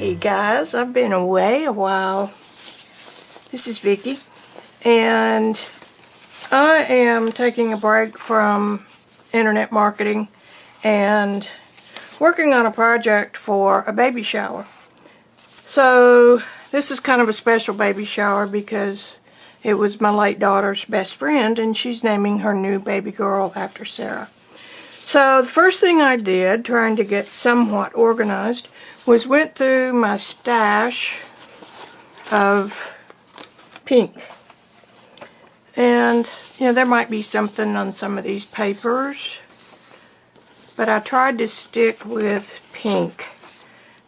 Hey guys, I've been away a while. This is Vicki, and I am taking a break from internet marketing and working on a project for a baby shower. So this is kind of a special baby shower because it was my late daughter's best friend, and she's naming her new baby girl after Sarah. So the first thing I did, trying to get somewhat organized, was went through my stash of pink. And, you know, there might be something on some of these papers, but I tried to stick with pink.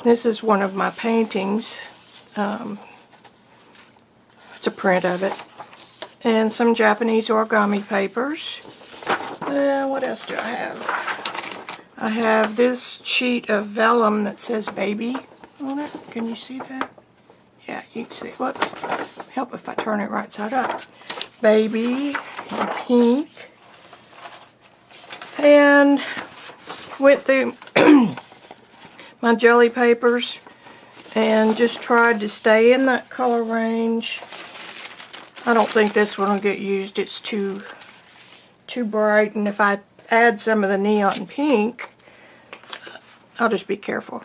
This is one of my paintings. It's a print of it. And some Japanese origami papers. What else do I have? I have this sheet of vellum that says baby on it. Can you see that? Yeah, you can see it. Whoops. Help if I turn it right side up. Baby and pink. And went through my jelly papers and just tried to stay in that color range. I don't think this one will get used. It's too bright, and if I add some of the neon pink, I'll just be careful.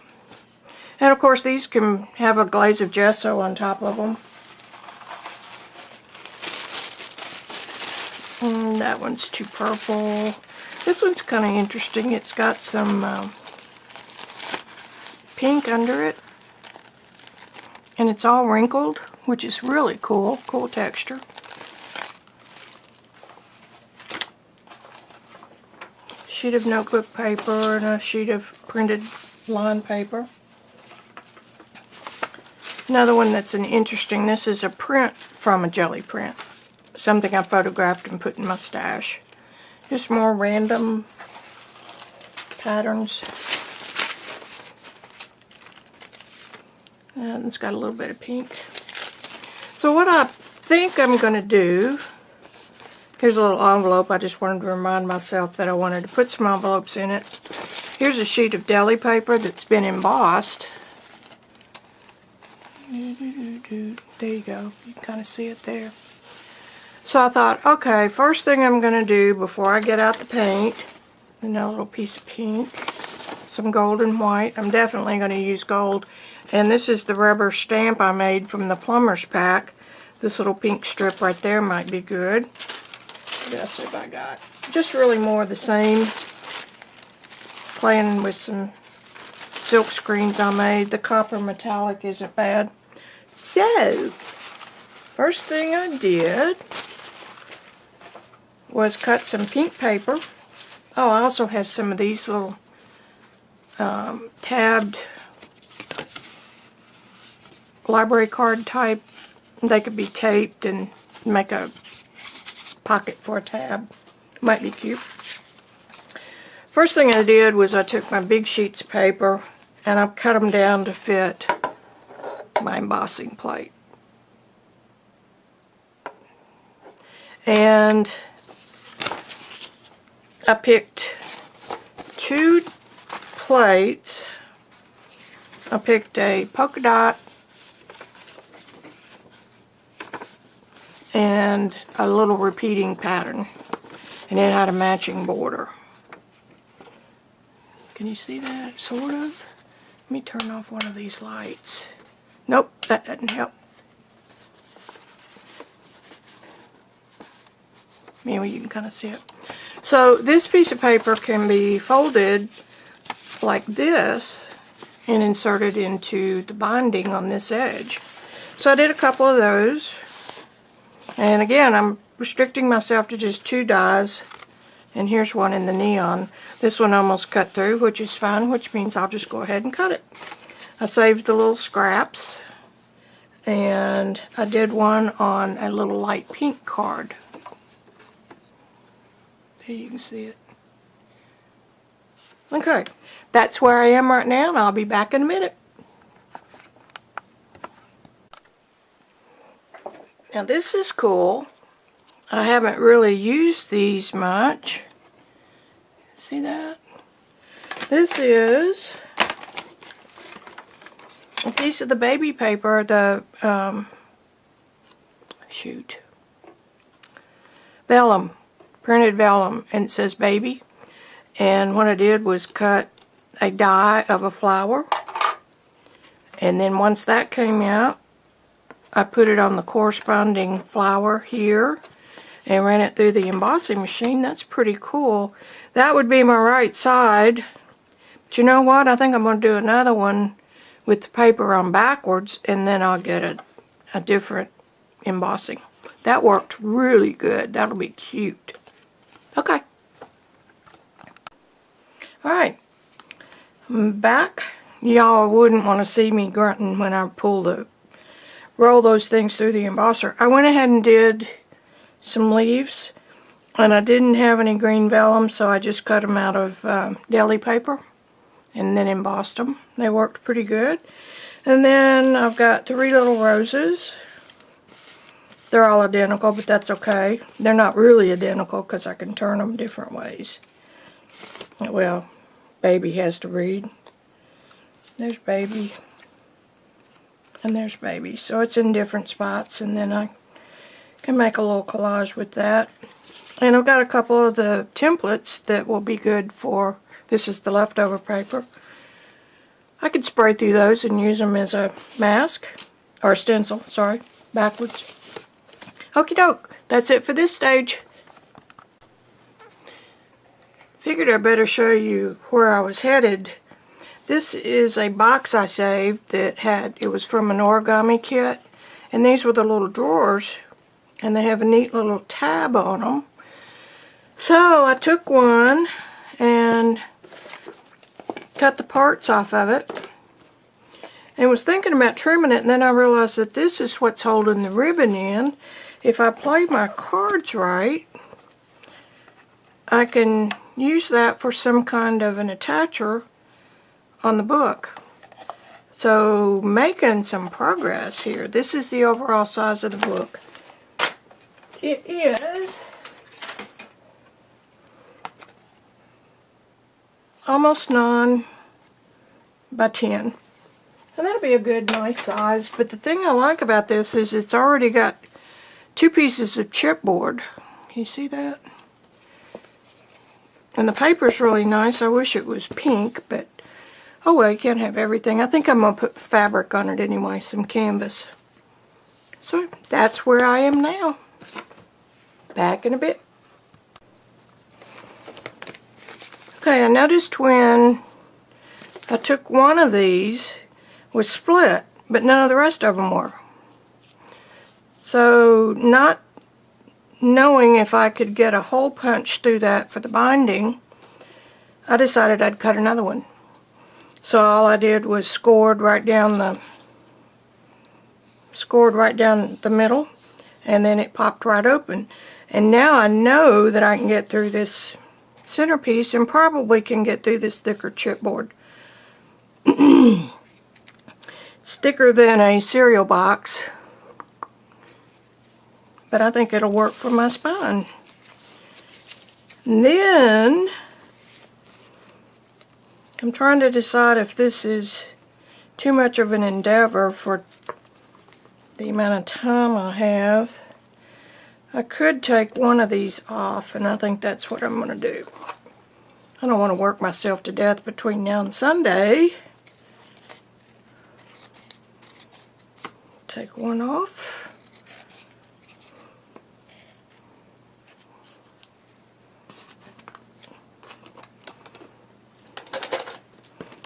And of course these can have a glaze of gesso on top of them. And that one's too purple. This one's kind of interesting. It's got some pink under it, and it's all wrinkled, which is really cool. Cool texture. Sheet of notebook paper and a sheet of printed line paper. Another one that's an interesting, this is a print from a jelly print. Something I photographed and put in my stash. Just more random patterns. And it's got a little bit of pink. So what I think I'm going to do, here's a little envelope. I just wanted to remind myself that I wanted to put some envelopes in it. Here's a sheet of deli paper that's been embossed. There you go. You can kind of see it there. So I thought, okay, first thing I'm going to do before I get out the paint, another little piece of pink, some gold and white. I'm definitely going to use gold. And this is the rubber stamp I made from the plumber's pack. This little pink strip right there might be good. What else have I got? Just really more of the same. Playing with some silk screens I made. The copper metallic isn't bad. So, first thing I did was cut some pink paper. Oh, I also have some of these little tabbed library card type. They could be taped and make a pocket for a tab. Might be cute. First thing I did was I took my big sheets of paper and I cut them down to fit my embossing plate. And I picked 2 plates. I picked a polka dot and a little repeating pattern, and it had a matching border. Can you see that? Sort of. Let me turn off one of these lights. Nope, that doesn't help. Maybe you can kind of see it. So this piece of paper can be folded like this and inserted into the binding on this edge. So I did a couple of those. And again, I'm restricting myself to just 2 dies. And here's one in the neon. This one almost cut through, which is fine, which means I'll just go ahead and cut it. I saved the little scraps. And I did one on a little light pink card. There you can see it. Okay, that's where I am right now, and I'll be back in a minute. Now this is cool. I haven't really used these much. See that? This is a piece of the baby paper, the vellum, printed vellum, and it says baby. And what I did was cut a die of a flower, and then once that came out, I put it on the corresponding flower here and ran it through the embossing machine. That's pretty cool. That would be my right side. But you know what? I think I'm going to do another one with the paper on backwards, and then I'll get a different embossing. That worked really good. That'll be cute. Okay. Alright. I'm back. Y'all wouldn't want to see me grunting when I roll those things through the embosser. I went ahead and did some leaves, and I didn't have any green vellum, so I just cut them out of deli paper and then embossed them. They worked pretty good. And then I've got 3 little roses. They're all identical, but that's okay. They're not really identical because I can turn them different ways. Well, baby has to read. There's baby. And there's baby. So it's in different spots, and then I can make a little collage with that. And I've got a couple of the templates that will be good for, this is the leftover paper. I could spray through those and use them as a mask, or stencil, sorry, backwards. Okie doke, that's it for this stage. Figured I better show you where I was headed. This is a box I saved that it was from an origami kit, and these were the little drawers, and they have a neat little tab on them. So I took one and cut the parts off of it and was thinking about trimming it, and then I realized that this is what's holding the ribbon in. If I play my cards right, I can use that for some kind of an attacher on the book. So making some progress here. This is the overall size of the book. It is almost 9 by 10. And that'll be a good, nice size. But the thing I like about this is it's already got 2 pieces of chipboard. Can you see that? And the paper's really nice. I wish it was pink, but oh well, you can't have everything. I think I'm going to put fabric on it anyway, some canvas. So that's where I am now. Back in a bit. Okay, I noticed when I took one of these was split, but none of the rest of them were. So, not knowing if I could get a hole punch through that for the binding, I decided I'd cut another one. So all I did was scored right down the middle, and then it popped right open. And now I know that I can get through this centerpiece and probably can get through this thicker chipboard. It's thicker than a cereal box, but I think it'll work for my spine. And then I'm trying to decide if this is too much of an endeavor for the amount of time I have. I could take one of these off, and I think that's what I'm going to do. I don't want to work myself to death between now and Sunday. Take one off.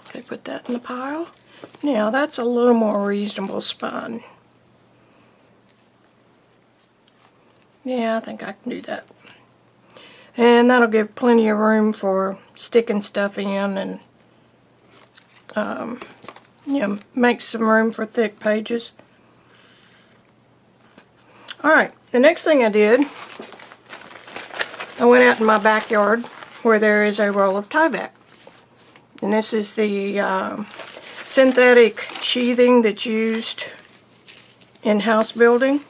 Okay, put that in the pile. Now that's a little more reasonable spine. Yeah, I think I can do that. And that'll give plenty of room for sticking stuff in and you know, make some room for thick pages. Alright, the next thing I did, I went out in my backyard where there is a roll of Tyvek. And this is the synthetic sheathing that's used in house building.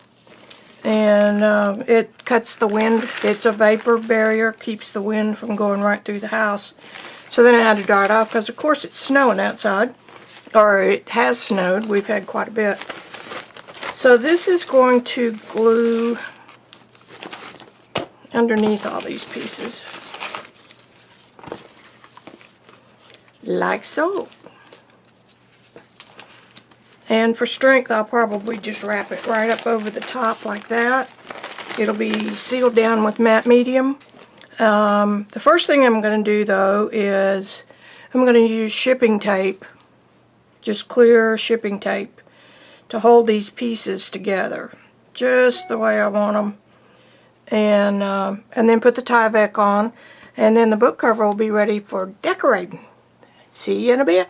And it cuts the wind. It's a vapor barrier, keeps the wind from going right through the house. So then I had to dry it off because of course it's snowing outside. or it has snowed. We've had quite a bit. So this is going to glue underneath all these pieces. Like so. And for strength, I'll probably just wrap it right up over the top like that. It'll be sealed down with matte medium. The first thing I'm going to do though is I'm going to use shipping tape, just clear shipping tape, to hold these pieces together just the way I want them. And then put the Tyvek on, and then the book cover will be ready for decorating. See you in a bit.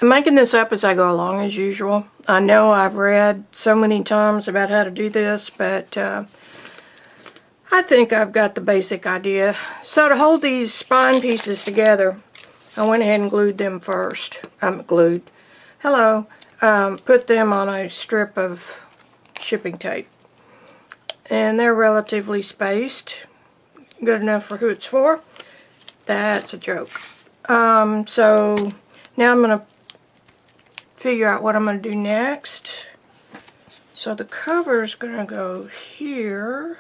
I'm making this up as I go along as usual. I know I've read so many times about how to do this, but I think I've got the basic idea. So to hold these spine pieces together, I went ahead and glued them first. Put them on a strip of shipping tape. And they're relatively spaced. Good enough for who it's for. That's a joke. So now I'm going to figure out what I'm going to do next. So the cover's going to go here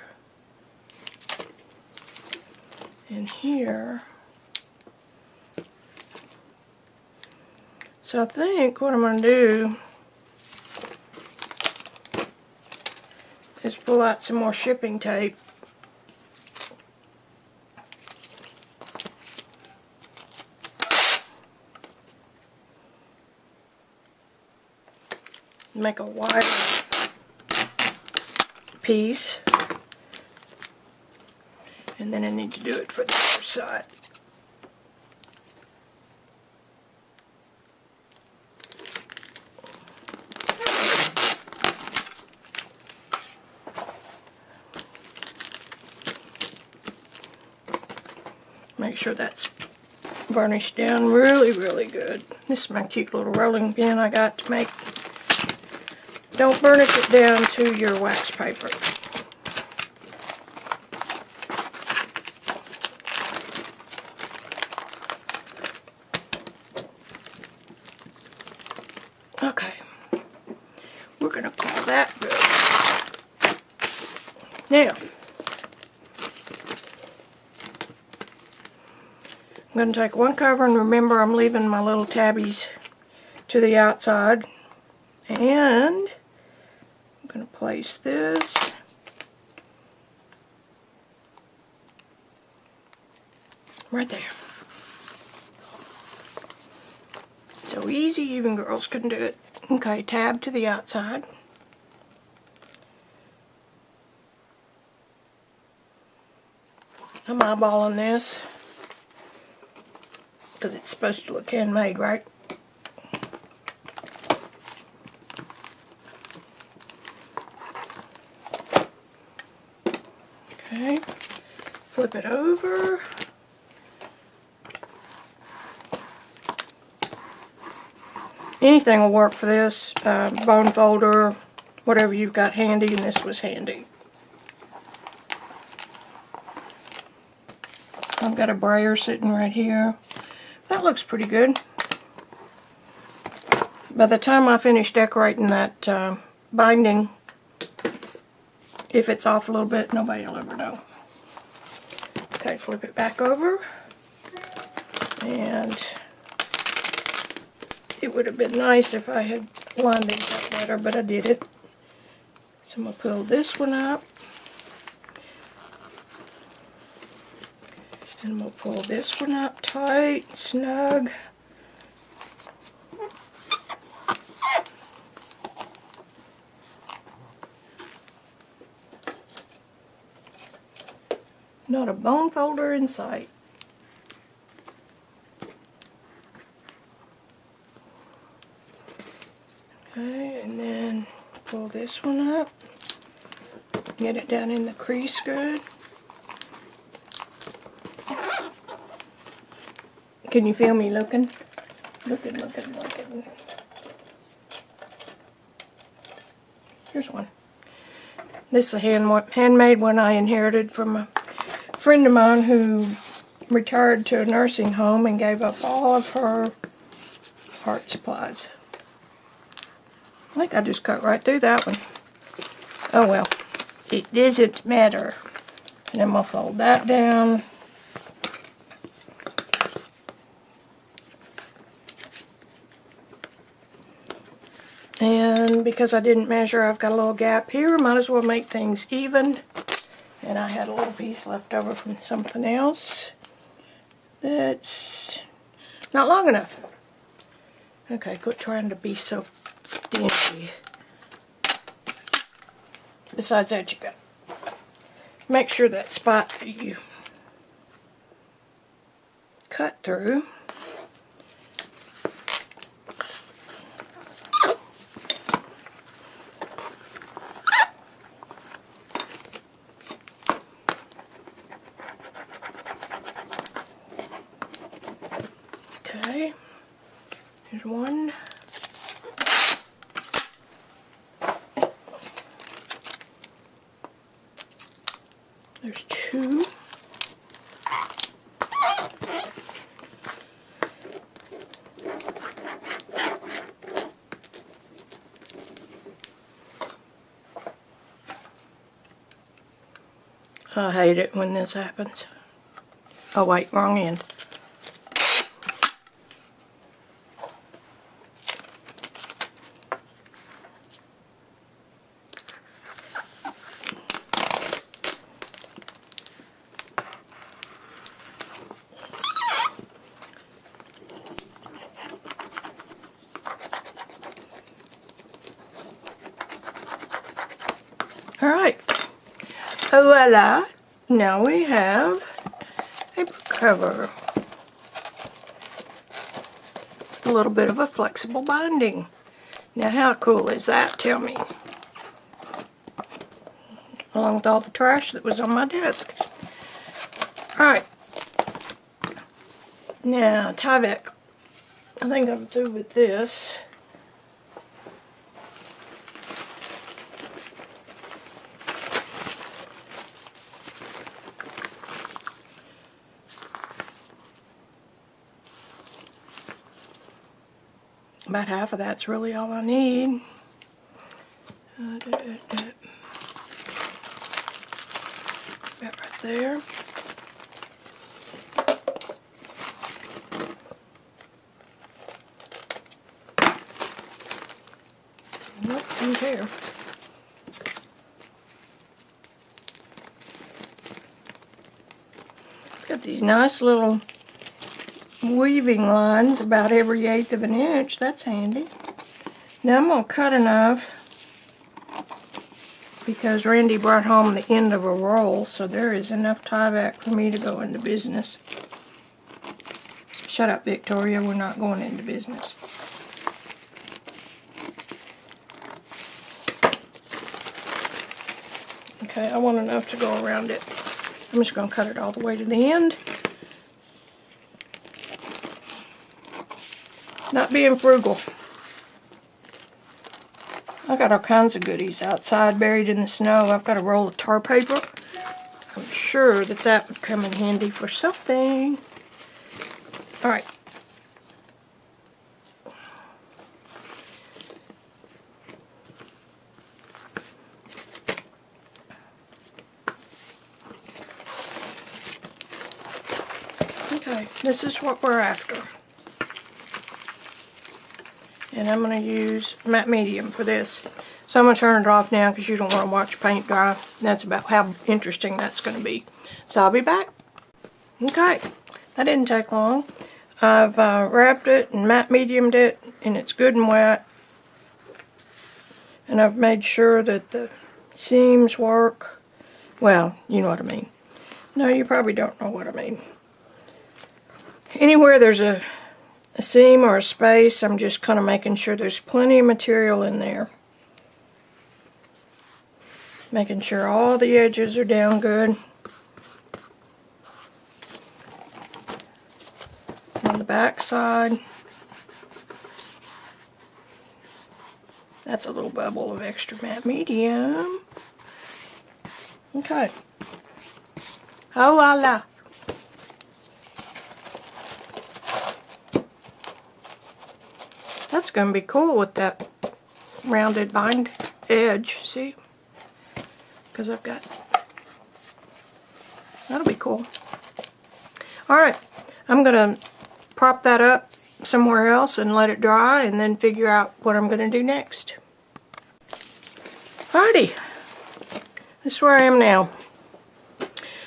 and here. So I think what I'm going to do is pull out some more shipping tape. Make a wider piece. And then I need to do it for the other side. Make sure that's burnished down really, really good. This is my cute little rolling pin I got to make. Don't burnish it down to your wax paper. Okay, we're going to call that good. Now, I'm going to take one cover, and remember I'm leaving my little tabbies to the outside, and I'm going to place this right there. So easy, even girls can do it. Okay, tab to the outside. I'm eyeballing this because it's supposed to look handmade, right? Okay, flip it over. Anything will work for this, bone folder, whatever you've got handy, and this was handy. I've got a brayer sitting right here. That looks pretty good. By the time I finish decorating that binding, if it's off a little bit, nobody will ever know. Okay, flip it back over. And it would have been nice if I had lined these up better, but I did it. So I'm going to pull this one up. And I'm going to pull this one up tight, snug. Not a bone folder in sight. Okay, and then pull this one up. Get it down in the crease good. Can you feel me looking? Looking. Here's one. This is a handmade one I inherited from a friend of mine who retired to a nursing home and gave up all of her art supplies. I think I just cut right through that one. Oh well, it doesn't matter. And I'm going to fold that down. And because I didn't measure, I've got a little gap here. Might as well make things even. And I had a little piece left over from something else that's not long enough. Okay, quit trying to be so stingy. Besides that, you got to make sure that spot that you cut through okay. Here's one. There's two. I hate it when this happens. Oh wait, wrong end. Alright, voila, now we have a book cover with a little bit of a flexible binding. Now how cool is that, tell me? Along with all the trash that was on my desk. Alright, now Tyvek, I think I'm through with this. About half of that's really all I need. About right there. Nope, didn't care. It's got these nice little weaving lines about every 1/8 of an inch. That's handy. Now I'm going to cut enough because Randy brought home the end of a roll, so there is enough Tyvek for me to go into business. Shut up, Victoria, we're not going into business. Okay, I want enough to go around it. I'm just going to cut it all the way to the end. Not being frugal. I got all kinds of goodies outside buried in the snow. I've got a roll of tar paper. I'm sure that that would come in handy for something. Alright. Okay, this is what we're after. And I'm going to use matte medium for this. So I'm going to turn it off now because you don't want to watch paint dry. That's about how interesting that's going to be. So I'll be back. Okay, that didn't take long. I've wrapped it and matte mediumed it, and it's good and wet. And I've made sure that the seams work. Well, you know what I mean. No, you probably don't know what I mean. Anywhere there's a seam or a space, I'm just kind of making sure there's plenty of material in there. Making sure all the edges are down good. On the back side, that's a little bubble of extra matte medium. Okay. Oh, voila. That's going to be cool with that rounded bind edge, see? Because I've got, that'll be cool. Alright, I'm going to prop that up somewhere else and let it dry and then figure out what I'm going to do next. Alrighty, this is where I am now.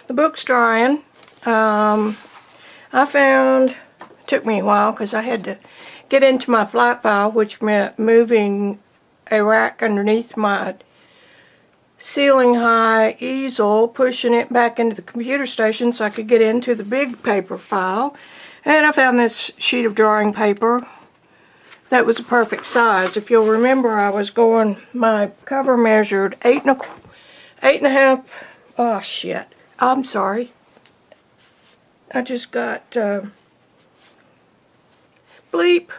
The book's drying. I found, it took me a while because I had to get into my flat file, which meant moving a rack underneath my ceiling high easel, pushing it back into the computer station so I could get into the big paper file. And I found this sheet of drawing paper that was a perfect size. If you'll remember, I was going, my cover measured 8.5, oh shit, I'm sorry. I just got bleep.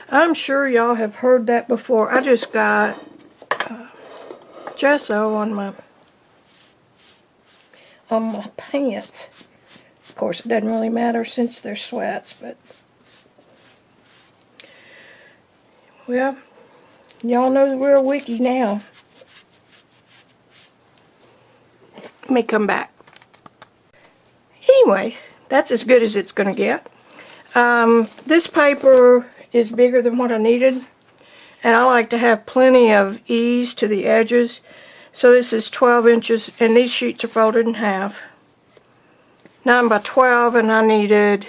I'm sure y'all have heard that before. I just got gesso on my pants. Of course, it doesn't really matter since they're sweats, but well, y'all know the real Wiki now. Let me come back. Anyway, that's as good as it's going to get. This paper is bigger than what I needed, and I like to have plenty of ease to the edges. So this is 12 inches, and these sheets are folded in half. 9 by 12, and I needed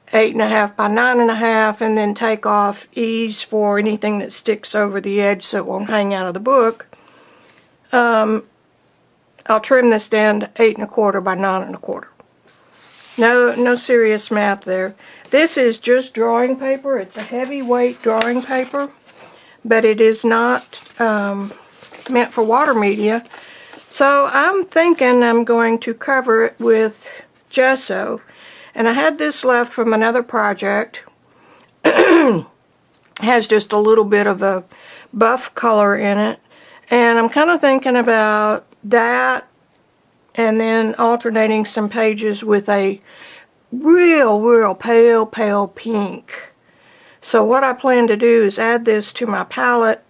8.5 by 9.5, and then take off ease for anything that sticks over the edge so it won't hang out of the book. I'll trim this down to 8.25 by 9.25. No serious math there. This is just drawing paper. It's a heavyweight drawing paper, but it is not meant for water media. So I'm thinking I'm going to cover it with gesso. And I had this left from another project. It has just a little bit of a buff color in it. And I'm kind of thinking about that and then alternating some pages with a real pale pink. So what I plan to do is add this to my palette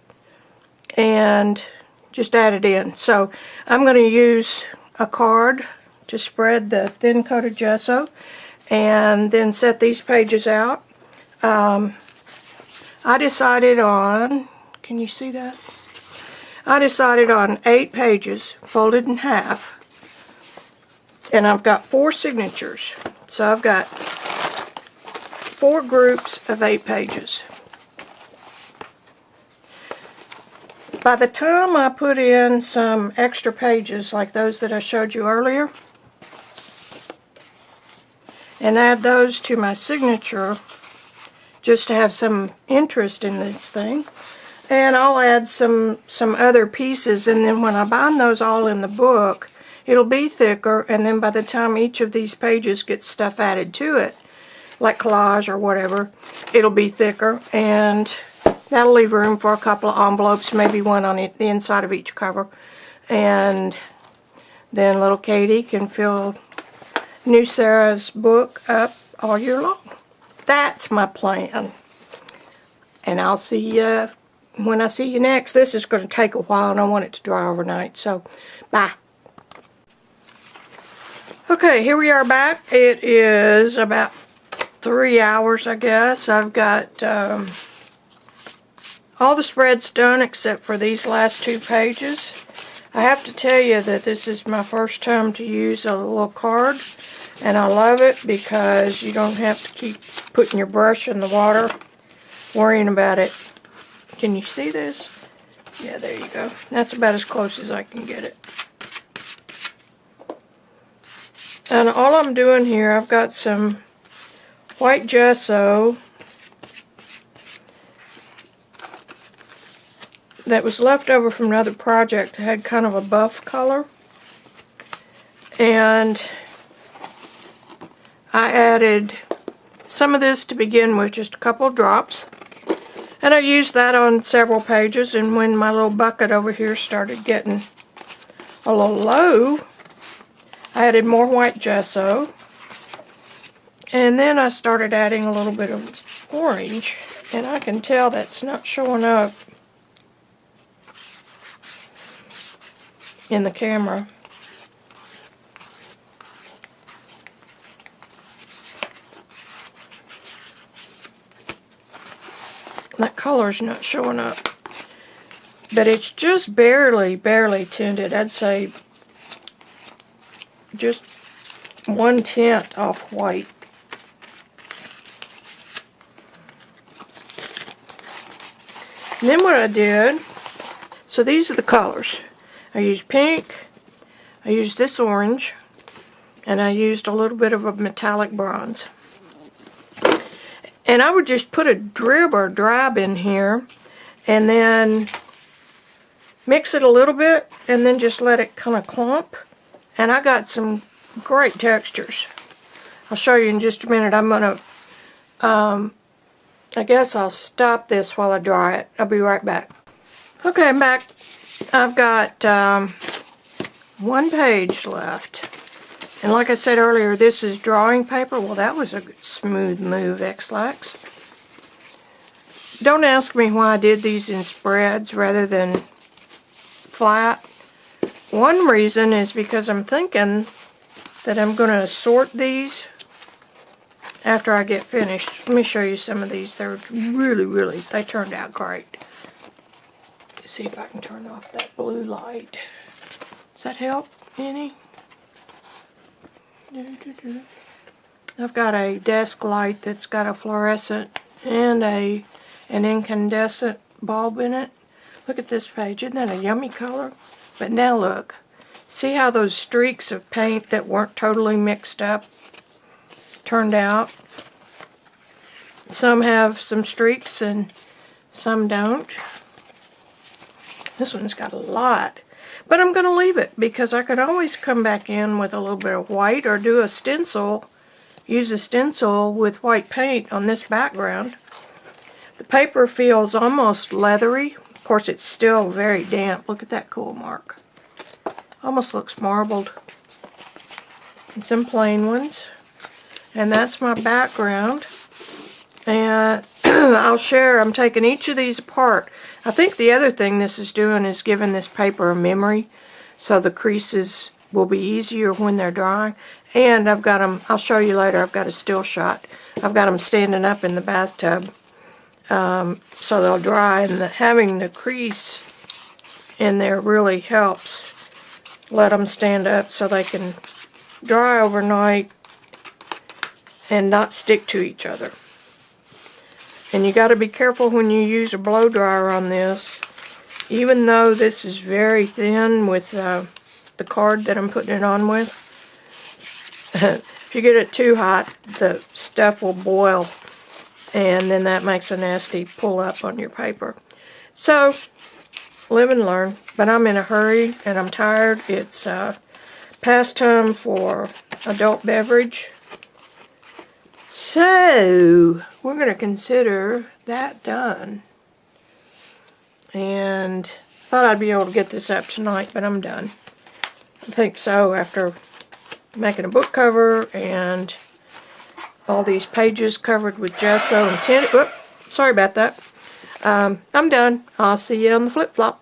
and just add it in. So I'm going to use a card to spread the thin coated gesso and then set these pages out. I decided on, can you see that? I decided on 8 pages folded in half, and I've got 4 signatures. So I've got 4 groups of 8 pages. By the time I put in some extra pages like those that I showed you earlier and add those to my signature just to have some interest in this thing, and I'll add some other pieces, and then when I bind those all in the book, it'll be thicker, and then by the time each of these pages gets stuff added to it, like collage or whatever, it'll be thicker, and that'll leave room for a couple of envelopes, maybe one on the inside of each cover. And then little Katie can fill New Sarah's book up all year long. That's my plan. And I'll see you when I see you next. This is going to take a while, and I want it to dry overnight, so bye. Okay, here we are back. It is about 3 hours, I guess. I've got all the spreads done except for these last 2 pages. I have to tell you that this is my first time to use a little card, and I love it because you don't have to keep putting your brush in the water, worrying about it. Can you see this? Yeah, there you go. That's about as close as I can get it. And all I'm doing here, I've got some white gesso that was left over from another project. It had kind of a buff color. And I added some of this to begin with, just a couple of drops. And I used that on several pages, and when my little bucket over here started getting a little low, I added more white gesso. And then I started adding a little bit of orange. And I can tell that's not showing up in the camera. That color's not showing up. But it's just barely tinted. I'd say just 1/10 off white. And then what I did, so these are the colors. I used pink, I used this orange, and I used a little bit of a metallic bronze. And I would just put a drib or drab in here and then mix it a little bit and then just let it kind of clump. And I got some great textures. I'll show you in just a minute. I'm going to, I guess I'll stop this while I dry it. I'll be right back. Okay, I'm back. I've got one page left. And like I said earlier, this is drawing paper. Well, that was a good smooth move, X-Lax. Don't ask me why I did these in spreads rather than flat. One reason is because I'm thinking that I'm going to sort these after I get finished. Let me show you some of these. They're really, they turned out great. Let's see if I can turn off that blue light. Does that help any? I've got a desk light that's got a fluorescent and an incandescent bulb in it. Look at this page. Isn't that a yummy color? But now look. See how those streaks of paint that weren't totally mixed up turned out? Some have some streaks and some don't. This one's got a lot. But I'm going to leave it because I could always come back in with a little bit of white or do a stencil, use a stencil with white paint on this background. The paper feels almost leathery. Of course, it's still very damp. Look at that cool mark. Almost looks marbled. And some plain ones. And that's my background. And I'll share, I'm taking each of these apart. I think the other thing this is doing is giving this paper a memory, so the creases will be easier when they're drying. And I've got them, I'll show you later, I've got a still shot. I've got them standing up in the bathtub, so they'll dry, and having the crease in there really helps let them stand up so they can dry overnight and not stick to each other. And you got to be careful when you use a blow dryer on this. Even though this is very thin with the card that I'm putting it on with, if you get it too hot, the stuff will boil, and then that makes a nasty pull up on your paper. So, live and learn. But I'm in a hurry and I'm tired. It's past time for adult beverage. So, we're going to consider that done. And I thought I'd be able to get this up tonight, but I'm done. I think so, after making a book cover and all these pages covered with gesso and tint. Sorry about that. I'm done. I'll see you on the flip-flop.